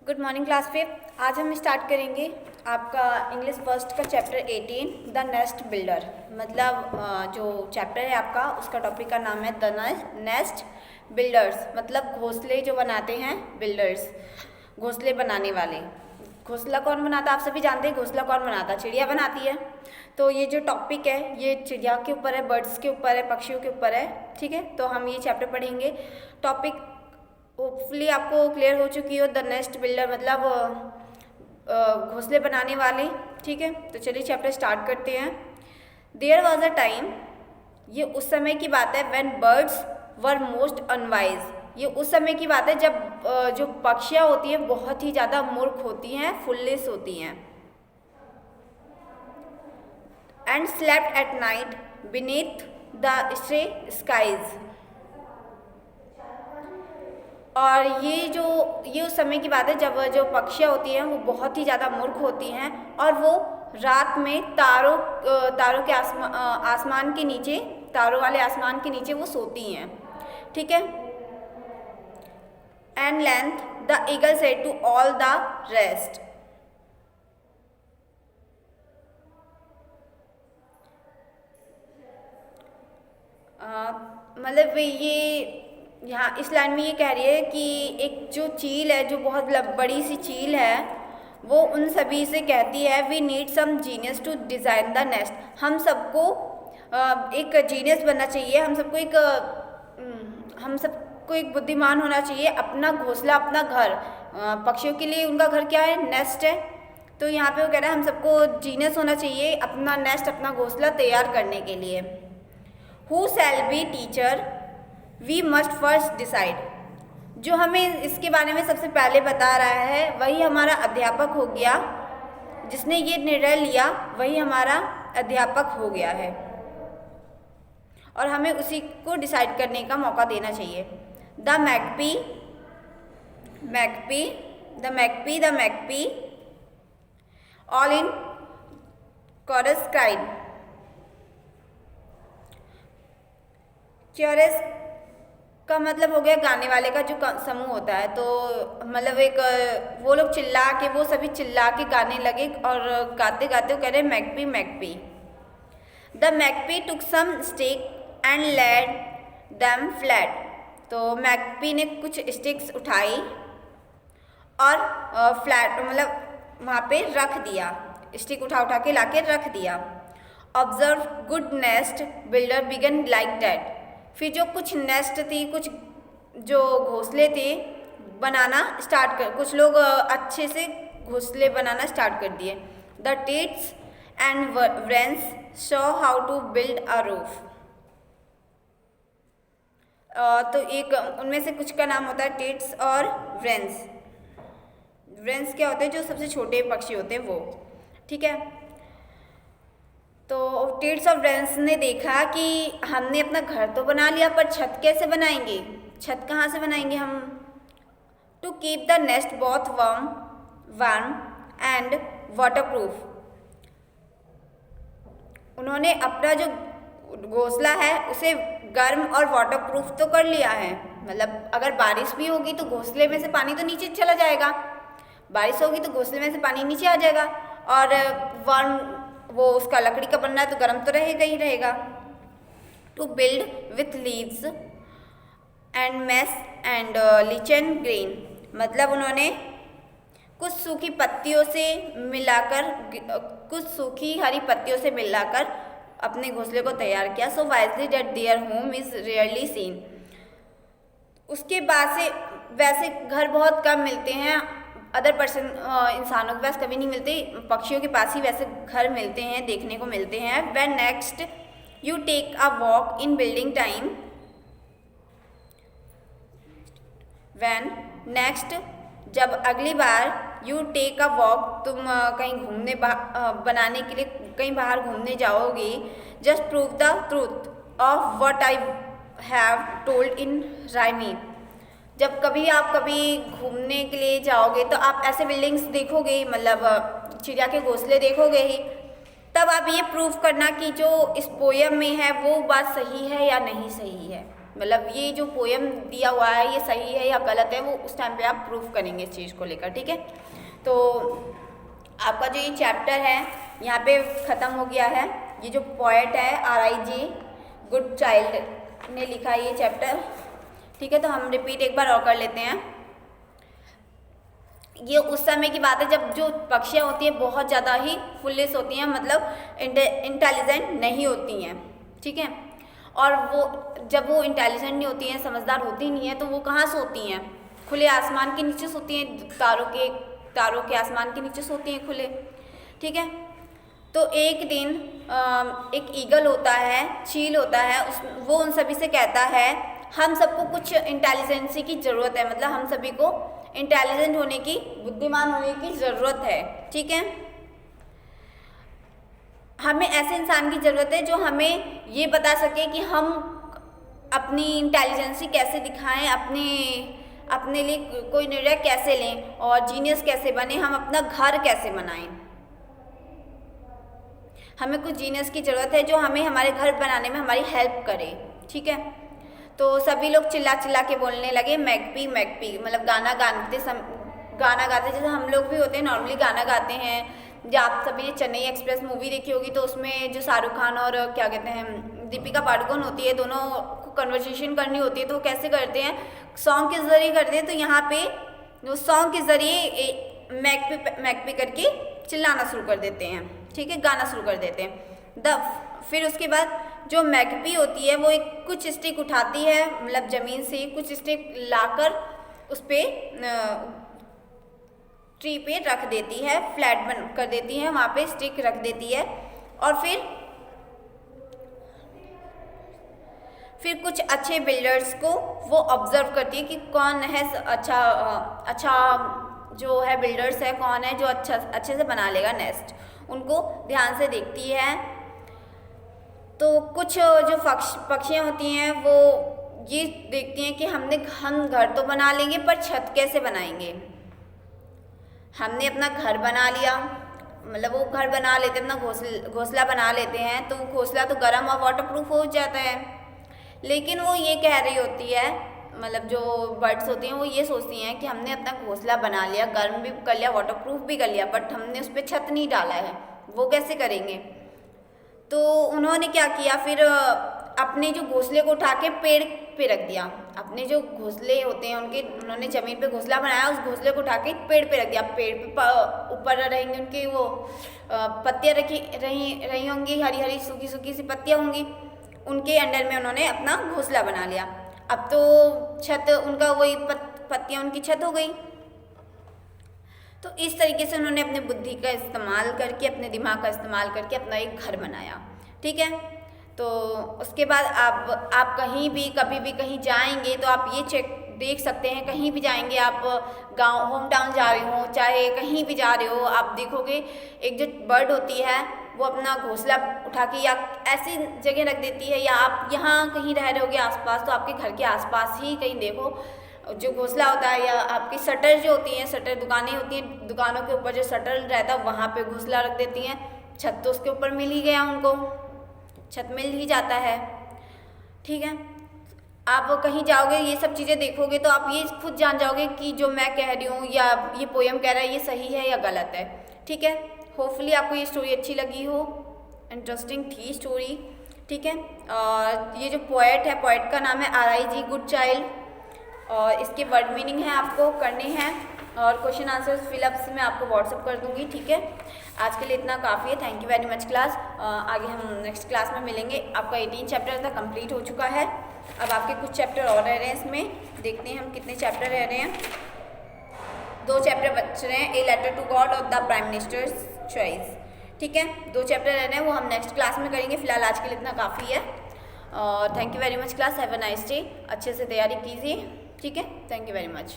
Good morning class fifth. आज हम start करेंगे आपका इंग्लिश फर्स्ट का चैप्टर 18 द नेस्ट बिल्डर। मतलब जो चैप्टर है आपका उसका टॉपिक का नाम है द नेस्ट बिल्डर्स। मतलब घोंसले जो बनाते हैं, बिल्डर्स घोंसले बनाने वाले। घोंसला कौन बनाता है आप सभी जानते हैं। घोंसला कौन बनाता है? चिड़िया बनाती है। तो ये जो टॉपिक है ये चिड़िया के ऊपर है, बर्ड्स के ऊपर है, पक्षियों के ऊपर है। ठीक है, तो हम ये चैप्टर पढ़ेंगे। टॉपिक होपफुली आपको क्लियर हो चुकी हो। द नेस्ट बिल्डर मतलब घोंसले बनाने वाले। ठीक है, तो चलिए चैप्टर स्टार्ट करते हैं। देयर वॉज अ टाइम, ये उस समय की बात है, when birds were most unwise. ये उस समय की बात है जब जो पक्षियाँ होती हैं बहुत ही ज़्यादा मूर्ख होती हैं, फुल्लिश होती हैं। And slept at night beneath the stray skies. और ये उस समय की बात है जब जो पक्षियाँ होती हैं वो बहुत ही ज़्यादा मूर्ख होती हैं और वो रात में तारों के आसमान के नीचे, तारों वाले आसमान के नीचे वो सोती हैं। ठीक है। And length the eagle said to all the rest. मतलब ये यहाँ इस लाइन में ये कह रही है कि एक जो चील है, जो बहुत बड़ी सी चील है, वो उन सभी से कहती है we need some genius to design the nest. हम सबको एक जीनियस बनना चाहिए, हम सबको एक बुद्धिमान होना चाहिए, अपना घोंसला, अपना घर। पक्षियों के लिए उनका घर क्या है? नेस्ट है। तो यहाँ पे वो कह रहा है हम सबको जीनियस होना चाहिए अपना नेस्ट, अपना घोंसला तैयार करने के लिए। Who shall be teacher we must first decide. जो हमें इसके बारे में सबसे पहले बता रहा है वही हमारा अध्यापक हो गया। जिसने ये निर्णय लिया वही हमारा अध्यापक हो गया है और हमें उसी को डिसाइड करने का मौका देना चाहिए। The magpie all in chorus cried. Chorus का मतलब हो गया गाने वाले का जो समूह होता है। तो मतलब एक वो लोग वो सभी चिल्ला के गाने लगे और गाते गाते वो कह रहे magpie magpie. The magpie took some stick and laid them flat. तो मैकपी ने कुछ स्टिक्स उठाई और फ्लैट मतलब वहाँ पे रख दिया, स्टिक उठा के लाके रख दिया। Observe good nest builder began like that. फिर जो कुछ नेस्ट थी, कुछ जो घोंसले थे बनाना स्टार्ट कर, कुछ लोग अच्छे से घोंसले बनाना स्टार्ट कर दिए। The tits and wrens show how to build a roof. तो एक उनमें से कुछ का नाम होता है टिट्स और व्रेंस। व्रेंस क्या होते हैं? जो सबसे छोटे पक्षी होते हैं वो। ठीक है। तो टिट्स और व्रेंस ने देखा कि हमने अपना घर तो बना लिया पर छत कैसे बनाएंगे? छत कहाँ से बनाएंगे हम? To keep the nest both warm and waterproof. उन्होंने अपना जो घोंसला है उसे गर्म और वाटरप्रूफ तो कर लिया है। मतलब अगर बारिश भी होगी तो घोंसले में से पानी तो नीचे चला जाएगा, बारिश होगी तो घोंसले में से पानी नीचे आ जाएगा। और वार्म, वो उसका लकड़ी का बनना है तो गर्म तो रहेगा ही रहेगा। To build with leaves and moss and lichen green. मतलब उन्होंने कुछ सूखी पत्तियों से मिलाकर, कुछ सूखी हरी पत्तियों से मिलाकर अपने घोंसले को तैयार किया। So wisely that their home is rarely seen. उसके बाद से वैसे घर बहुत कम मिलते हैं, अदर पर्सन इंसानों के पास कभी नहीं मिलते, पक्षियों के पास ही वैसे घर मिलते हैं, देखने को मिलते हैं। When next you take a walk in building time, when next जब अगली बार यू टेक अ वॉक, तुम कहीं घूमने बनाने के लिए कहीं बाहर घूमने जाओगे, just prove the truth of what I have told in Raimi. जब कभी आप घूमने के लिए जाओगे तो आप ऐसे बिल्डिंग्स देखोगे, मतलब चिड़िया के घोंसले देखोगे ही, तब आप ये प्रूव करना कि जो इस पोयम में है वो बात सही है या नहीं सही है। मतलब ये जो पोएम दिया हुआ है ये सही है या गलत है, वो उस टाइम पे आप प्रूफ करेंगे इस चीज़ को लेकर, ठीक है। तो आपका जो ये चैप्टर है यहाँ पे ख़त्म हो गया है। ये जो पोएट है R.I.G. गुडचाइल्ड ने लिखा है ये चैप्टर, ठीक है। तो हम रिपीट एक बार और कर लेते हैं। ये उस समय की बात है जब जो पक्षियाँ होती हैं बहुत ज़्यादा ही फुलिश होती हैं, मतलब इंटेलिजेंट नहीं होती हैं, ठीक है। और वो जब वो इंटेलिजेंट नहीं होती हैं, समझदार होती नहीं है, तो वो कहाँ सोती हैं? खुले आसमान के नीचे सोती हैं, तारों के आसमान के नीचे सोती हैं खुले, ठीक है। तो एक दिन एक ईगल होता है, चील होता है, वो उन सभी से कहता है हम सबको कुछ इंटेलिजेंसी की ज़रूरत है, मतलब हम सभी को इंटेलिजेंट होने की, बुद्धिमान होने की ज़रूरत है, ठीक है। हमें ऐसे इंसान की ज़रूरत है जो हमें ये बता सके कि हम अपनी इंटेलिजेंसी कैसे दिखाएं, अपने लिए कोई निर्णय कैसे लें और जीनियस कैसे बने, हम अपना घर कैसे बनाएं। हमें कुछ जीनियस की ज़रूरत है जो हमें हमारे घर बनाने में हमारी हेल्प करे, ठीक है। तो सभी लोग चिल्ला चिल्ला के बोलने लगे मैकपी मैकपी, मतलब गाना गाते जैसे हम लोग भी होते हैं, नॉर्मली गाना गाते हैं। जब आप सभी ने चेन्नई एक्सप्रेस मूवी देखी होगी तो उसमें जो शाहरुख खान और क्या कहते हैं दीपिका पादुकोण होती है, दोनों को कन्वर्सेशन करनी होती है, तो वो कैसे करते हैं? सॉन्ग के ज़रिए करते हैं। तो यहाँ पे वो सॉन्ग के ज़रिए मैकपी करके चिल्लाना शुरू कर देते हैं, ठीक है, गाना शुरू कर देते हैं। फिर उसके बाद जो मैकपी होती है वो एक कुछ स्टिक उठाती है, मतलब ज़मीन से कुछ स्टिक लाकर उस पर ट्री पे रख देती है, फ्लैट बन कर देती है, वहाँ पे स्टिक रख देती है। और फिर कुछ अच्छे बिल्डर्स को वो ऑब्जर्व करती है कि कौन है अच्छा जो है बिल्डर्स है, कौन है जो अच्छे से बना लेगा नेस्ट, उनको ध्यान से देखती है। तो कुछ जो पक्षियाँ होती हैं वो ये देखती हैं कि हम घर तो बना लेंगे पर छत कैसे बनाएंगे। हमने अपना घर बना लिया, मतलब वो घर बना लेते, अपना घोंसला बना लेते हैं, तो घोंसला तो गर्म और वाटरप्रूफ हो जाता है। लेकिन वो ये कह रही होती है, मतलब जो बर्ड्स होती हैं वो ये सोचती हैं कि हमने अपना घोंसला बना लिया, गर्म भी कर लिया, वाटरप्रूफ भी कर लिया, बट हमने उस पर छत नहीं डाला है, वो कैसे करेंगे। तो उन्होंने क्या किया, फिर अपने जो घोंसले को उठा के पेड़ पे रख दिया। अपने जो घोंसले होते हैं उन्होंने ज़मीन पे घोंसला बनाया, उस घोंसले को उठा के पेड़ पे रख दिया। पेड़ पे ऊपर रहेंगे उनके वो पत्तियाँ रही होंगी, हरी हरी सूखी सूखी सी पत्तियाँ होंगी, उनके अंडर में उन्होंने अपना घोंसला बना लिया। अब तो छत उनका वही पत्तियाँ उनकी छत हो गई। तो इस तरीके से उन्होंने अपने बुद्धि का इस्तेमाल करके, अपने दिमाग का इस्तेमाल करके अपना एक घर बनाया, ठीक है। तो उसके बाद आप कहीं भी कभी भी कहीं जाएंगे तो आप ये देख सकते हैं, कहीं भी जाएंगे आप, गांव होम टाउन जा रहे हो चाहे कहीं भी जा रहे हो, आप देखोगे एक जो बर्ड होती है वो अपना घोंसला उठा के या ऐसी जगह रख देती है, या आप यहाँ कहीं रह रहे होगे आसपास तो आपके घर के आसपास ही कहीं देखो जो घोंसला होता है, या आपकी शटर जो होती हैं, शटर दुकानें होती हैं, दुकानों के ऊपर जो शटर रहता है वहाँ पे घोंसला रख देती हैं। छत तो उसके ऊपर मिल ही गया, उनको छत मिल ही जाता है, ठीक है। आप कहीं जाओगे ये सब चीज़ें देखोगे तो आप ये खुद जान जाओगे कि जो मैं कह रही हूँ या ये पोएम कह रहा है ये सही है या गलत है, ठीक है। होपफुली आपको ये स्टोरी अच्छी लगी हो, इंटरेस्टिंग थी स्टोरी, ठीक है। और ये जो पोएट है, पोएट का नाम है R.I.G. गुडचाइल्ड, और इसके वर्ड मीनिंग है आपको करने हैं, और क्वेश्चन आंसर्स फिलअप्स मैं आपको व्हाट्सअप कर दूंगी, ठीक है। आज के लिए इतना काफ़ी है। Thank you very much class. आगे हम नेक्स्ट क्लास में मिलेंगे। आपका 18 चैप्टर था कंप्लीट हो चुका है, अब आपके कुछ चैप्टर और रह रहे हैं, इसमें देखते हैं हम कितने चैप्टर रह रहे हैं। 2 चैप्टर बच रहे हैं, ए लेटर टू गॉड और द प्राइम मिनिस्टर्स चॉइस, ठीक है। 2 चैप्टर रह रहे हैं, वो हम नेक्स्ट क्लास में करेंगे। फिलहाल आज के लिए इतना काफ़ी है, और thank you very much class. Have a nice day. अच्छे से तैयारी कीजिए, ठीक है। Thank you very much.